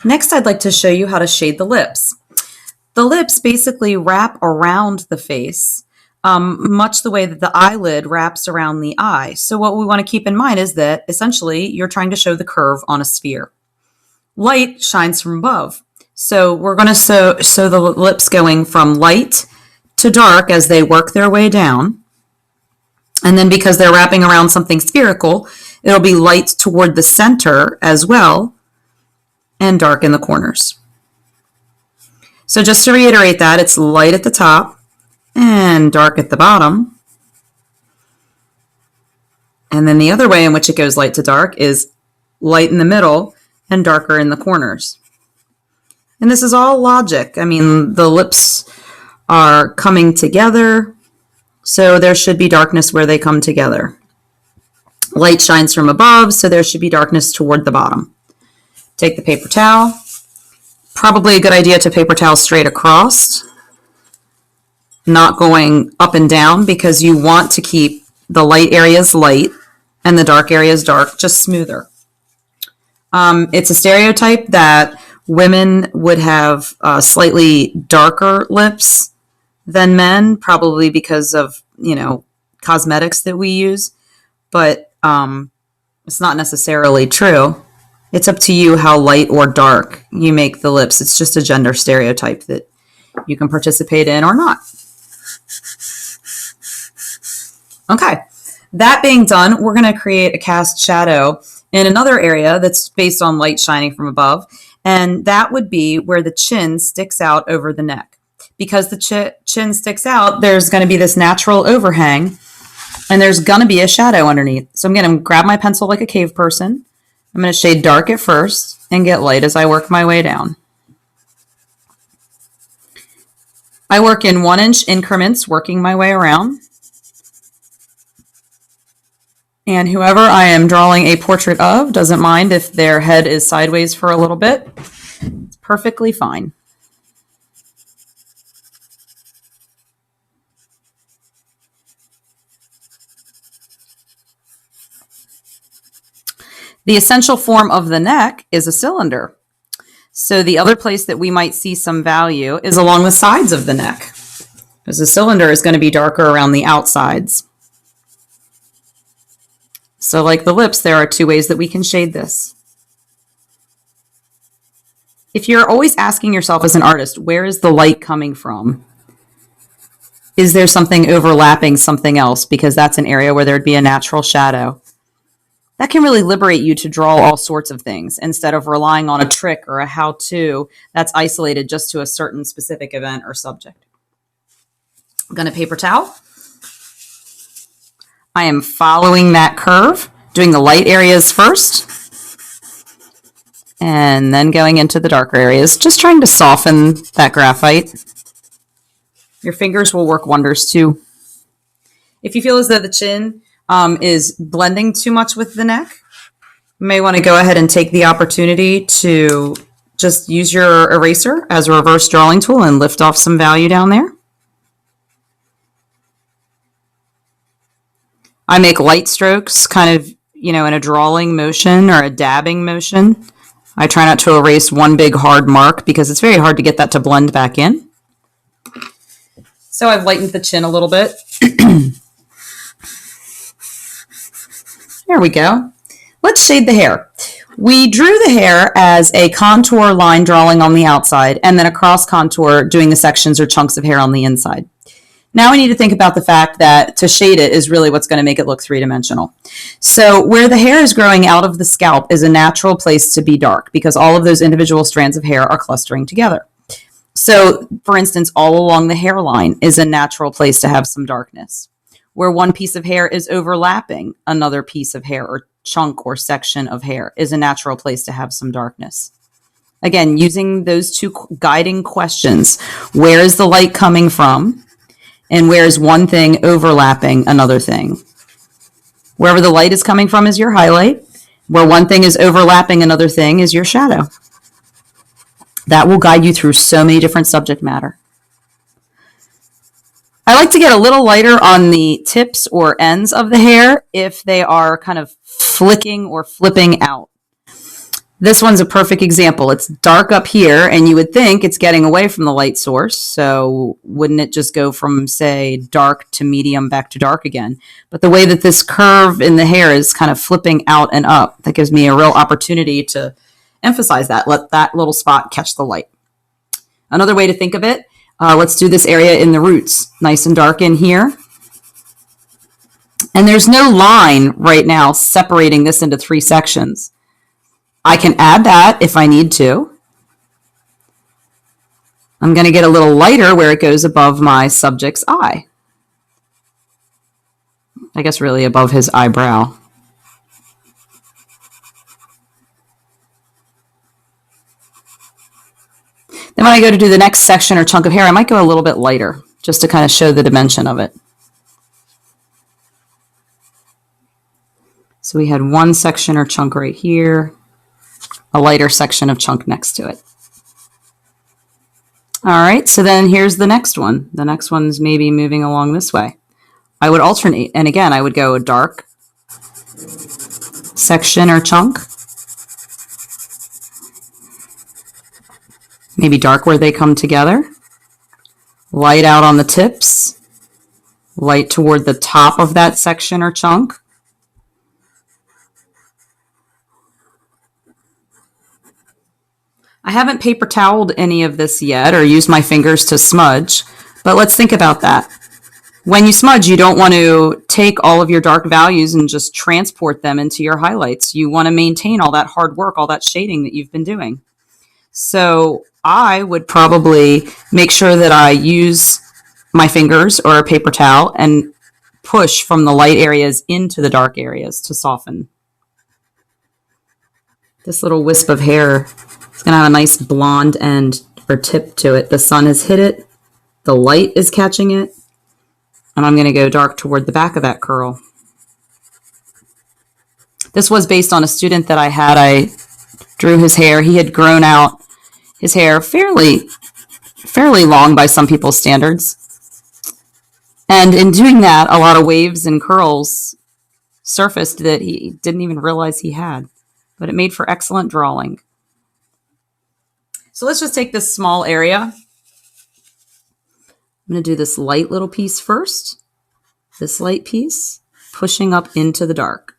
Next, I'd like to show you how to shade the lips. The lips basically wrap around the face, much the way that the eyelid wraps around the eye. So what we want to keep in mind is that essentially you're trying to show the curve on a sphere. Light shines from above. So we're going to show the lips going from light to dark as they work their way down. And then because they're wrapping around something spherical, it'll be light toward the center as well and dark in the corners. So just to reiterate that, it's light at the top and dark at the bottom. And then the other way in which it goes light to dark is light in the middle and darker in the corners. And this is all logic. I mean, the lips are coming together, so there should be darkness where they come together. Light shines from above, so there should be darkness toward the bottom. Take the paper towel. Probably a good idea to paper towel straight across, not going up and down, because you want to keep the light areas light and the dark areas dark, just smoother. It's a stereotype that women would have slightly darker lips than men, probably because of, cosmetics that we use, but it's not necessarily true. It's up to you how light or dark you make the lips. It's just a gender stereotype that you can participate in or not. Okay, that being done, we're going to create a cast shadow in another area that's based on light shining from above, and that would be where the chin sticks out over the neck. Because the chin sticks out, there's going to be this natural overhang, and there's going to be a shadow underneath. So I'm going to grab my pencil like a cave person. I'm going to shade dark at first and get light as I work my way down. I work in 1-inch increments, working my way around. And whoever I am drawing a portrait of doesn't mind if their head is sideways for a little bit. It's perfectly fine. The essential form of the neck is a cylinder. So the other place that we might see some value is along the sides of the neck, because the cylinder is going to be darker around the outsides. So like the lips, there are 2 ways that we can shade this. If you're always asking yourself as an artist, where is the light coming from? Is there something overlapping something else? Because that's an area where there'd be a natural shadow. That can really liberate you to draw all sorts of things instead of relying on a trick or a how-to that's isolated just to a certain specific event or subject. I'm going to paper towel. I am following that curve, doing the light areas first, and then going into the darker areas, just trying to soften that graphite. Your fingers will work wonders too. If you feel as though the chin is blending too much with the neck, you may want to go ahead and take the opportunity to just use your eraser as a reverse drawing tool and lift off some value down there. I make light strokes kind of, in a drawing motion or a dabbing motion. I try not to erase one big hard mark because it's very hard to get that to blend back in. So I've lightened the chin a little bit. There we go. Let's shade the hair. We drew the hair as a contour line drawing on the outside and then a cross contour doing the sections or chunks of hair on the inside. Now we need to think about the fact that to shade it is really what's going to make it look three-dimensional. So where the hair is growing out of the scalp is a natural place to be dark because all of those individual strands of hair are clustering together. So, for instance, all along the hairline is a natural place to have some darkness. Where one piece of hair is overlapping another piece of hair or chunk or section of hair is a natural place to have some darkness. Again, using those 2 guiding questions, where is the light coming from and where is one thing overlapping another thing? Wherever the light is coming from is your highlight. Where one thing is overlapping another thing is your shadow. That will guide you through so many different subject matter. I like to get a little lighter on the tips or ends of the hair if they are kind of flicking or flipping out. This one's a perfect example. It's dark up here, and you would think it's getting away from the light source. So wouldn't it just go from, say, dark to medium back to dark again? But the way that this curve in the hair is kind of flipping out and up, that gives me a real opportunity to emphasize that. Let that little spot catch the light. Another way to think of it, let's do this area in the roots. Nice and dark in here. And there's no line right now separating this into 3 sections. I can add that if I need to. I'm going to get a little lighter where it goes above my subject's eye. I guess really above his eyebrow. Then when I go to do the next section or chunk of hair, I might go a little bit lighter just to kind of show the dimension of it. So we had one section or chunk right here, a lighter section of chunk next to it. All right, so then here's the next one. The next one's maybe moving along this way. I would alternate, and again, I would go a dark section or chunk. Maybe dark where they come together. Light out on the tips. Light toward the top of that section or chunk. I haven't paper toweled any of this yet or used my fingers to smudge, but let's think about that. When you smudge, you don't want to take all of your dark values and just transport them into your highlights. You want to maintain all that hard work, all that shading that you've been doing. So I would probably make sure that I use my fingers or a paper towel and push from the light areas into the dark areas to soften. This little wisp of hair is going to have a nice blonde end or tip to it. The sun has hit it. The light is catching it. And I'm going to go dark toward the back of that curl. This was based on a student that I had. I drew his hair. He had grown out his hair fairly long by some people's standards. And in doing that, a lot of waves and curls surfaced that he didn't even realize he had. But it made for excellent drawing. So let's just take this small area. I'm going to do this light little piece first. This light piece, pushing up into the dark.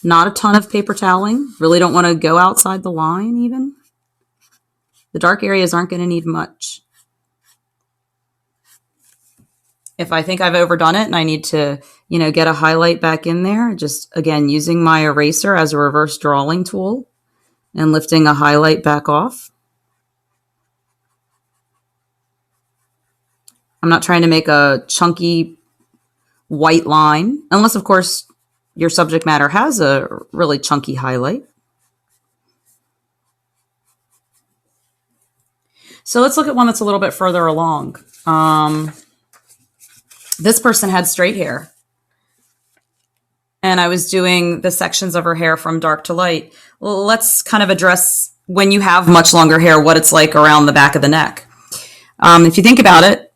Not a ton of paper toweling. Really don't want to go outside the line even. The dark areas aren't going to need much. If I think I've overdone it and I need to, get a highlight back in there, just, again, using my eraser as a reverse drawing tool and lifting a highlight back off. I'm not trying to make a chunky white line, unless, of course, your subject matter has a really chunky highlight. So let's look at one that's a little bit further along. This person had straight hair. And I was doing the sections of her hair from dark to light. Well, let's kind of address, when you have much longer hair, what it's like around the back of the neck. If you think about it,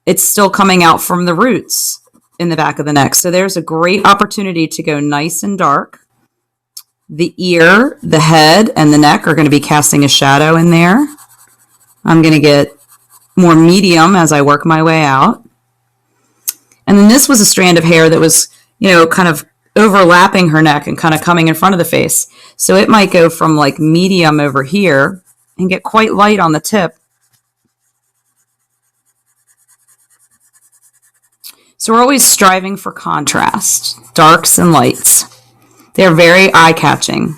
it's still coming out from the roots in the back of the neck. So there's a great opportunity to go nice and dark. The ear, the head, and the neck are going to be casting a shadow in there. I'm going to get more medium as I work my way out. And then this was a strand of hair that was, kind of overlapping her neck and kind of coming in front of the face. So it might go from like medium over here and get quite light on the tip. So we're always striving for contrast, darks and lights. They're very eye-catching.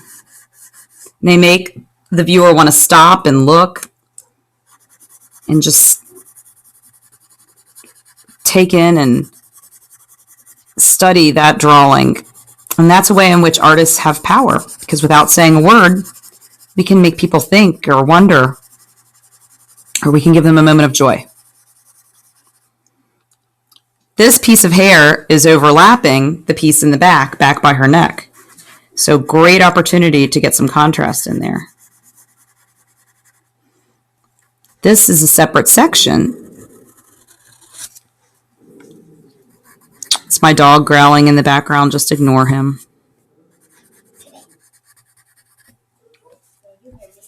They make the viewer want to stop and look and just take in and study that drawing. And that's a way in which artists have power, because without saying a word, we can make people think or wonder, or we can give them a moment of joy. This piece of hair is overlapping the piece in the back by her neck. So great opportunity to get some contrast in there. This is a separate section. It's my dog growling in the background. Just ignore him.